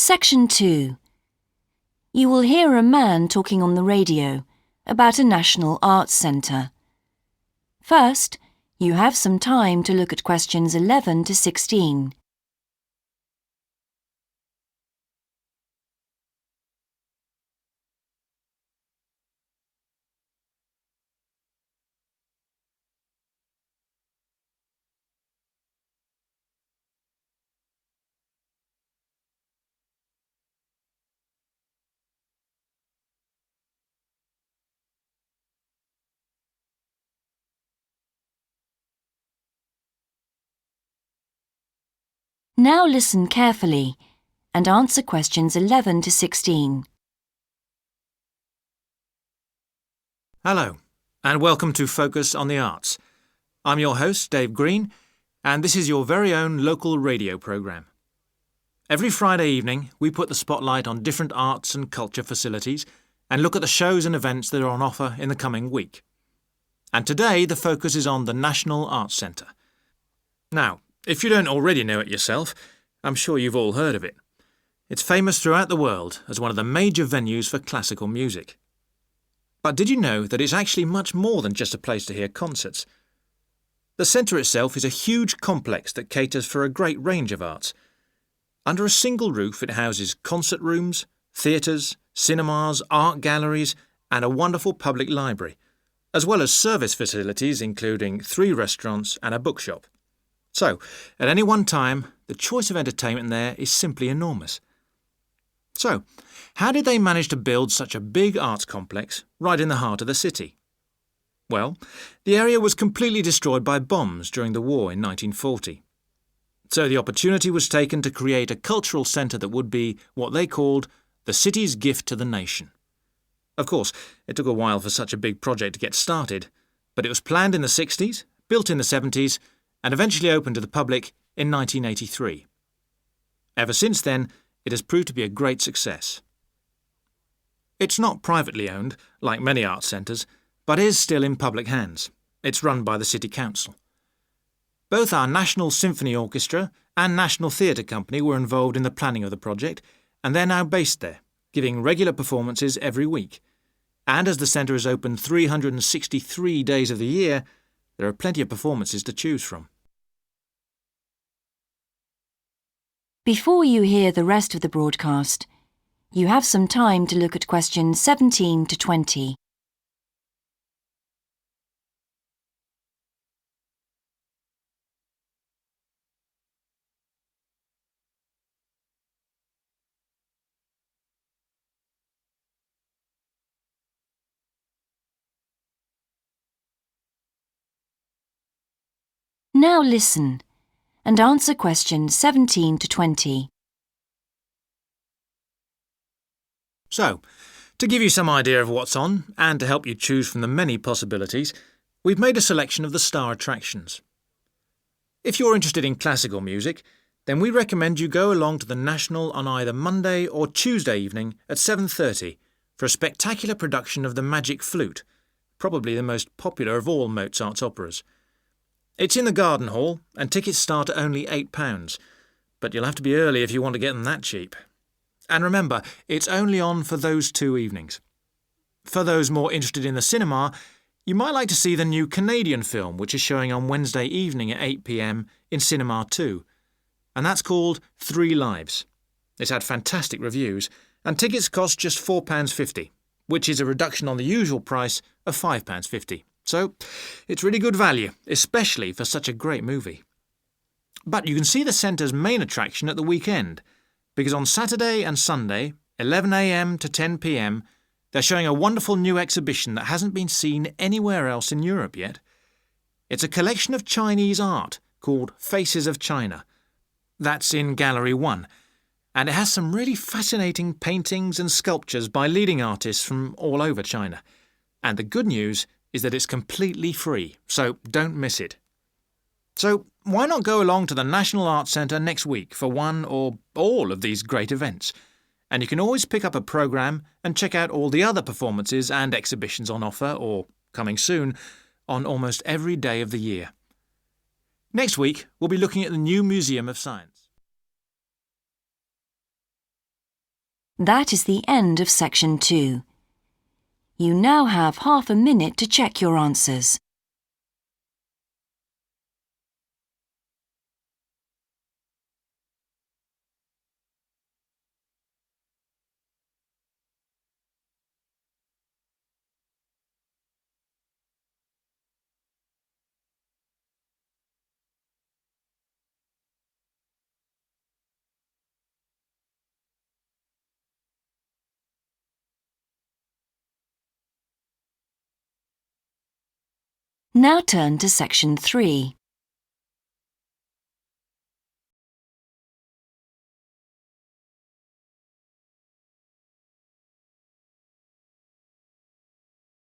Section 2. You will hear a man talking on the radio about a national arts centre. First, you have some time to look at questions 11 to 16. Now listen carefully and answer questions 11 to 16. Hello, and welcome to Focus on the Arts. I'm your host, Dave Green, and this is your very own local radio programme. Every Friday evening, we put the spotlight on different arts and culture facilities and look at the shows and events that are on offer in the coming week. And today, the focus is on the National Arts Centre. Now, if you don't already know it yourself, I'm sure you've all heard of it. It's famous throughout the world as one of the major venues for classical music. But did you know that it's actually much more than just a place to hear concerts? The centre itself is a huge complex that caters for a great range of arts. Under a single roof it houses concert rooms, theatres, cinemas, art galleries and a wonderful public library, as well as service facilities including 3 restaurants and a bookshop. So, at any one time, the choice of entertainment there is simply enormous. So, how did they manage to build such a big arts complex right in the heart of the city? Well, the area was completely destroyed by bombs during the war in 1940. So the opportunity was taken to create a cultural centre that would be what they called the city's gift to the nation. Of course, it took a while for such a big project to get started, but it was planned in the 60s, built in the 70s, and eventually opened to the public in 1983. Ever since then, it has proved to be a great success. It's not privately owned, like many arts centres, but is still in public hands. It's run by the City Council. Both our National Symphony Orchestra and National Theatre Company were involved in the planning of the project, and they're now based there, giving regular performances every week. And as the centre is open 363 days of the year, there are plenty of performances to choose from. Before you hear the rest of the broadcast, you have some time to look at questions 17 to 20. Now listen and answer questions 17 to 20. So, to give you some idea of what's on, and to help you choose from the many possibilities, we've made a selection of the star attractions. If you're interested in classical music, then we recommend you go along to the National on either Monday or Tuesday evening at 7:30 for a spectacular production of The Magic Flute, probably the most popular of all Mozart's operas. It's in the Garden Hall, and tickets start at only £8, but you'll have to be early if you want to get them that cheap. And remember, it's only on for those 2 evenings. For those more interested in the cinema, you might like to see the new Canadian film, which is showing on Wednesday evening at 8 p.m. in Cinema 2, and that's called 3 Lives. It's had fantastic reviews, and tickets cost just £4.50, which is a reduction on the usual price of £5.50. So, it's really good value, especially for such a great movie. But you can see the centre's main attraction at the weekend, because on Saturday and Sunday, 11 a.m. to 10 p.m, they're showing a wonderful new exhibition that hasn't been seen anywhere else in Europe yet. It's a collection of Chinese art called Faces of China. That's in Gallery 1, and it has some really fascinating paintings and sculptures by leading artists from all over China. And the good news is that it's completely free, so don't miss it. So why not go along to the National Arts Centre next week for one or all of these great events? And you can always pick up a programme and check out all the other performances and exhibitions on offer, or coming soon, on almost every day of the year. Next week, we'll be looking at the new Museum of Science. That is the end of section 2. You now have half a minute to check your answers. Now turn to section 3.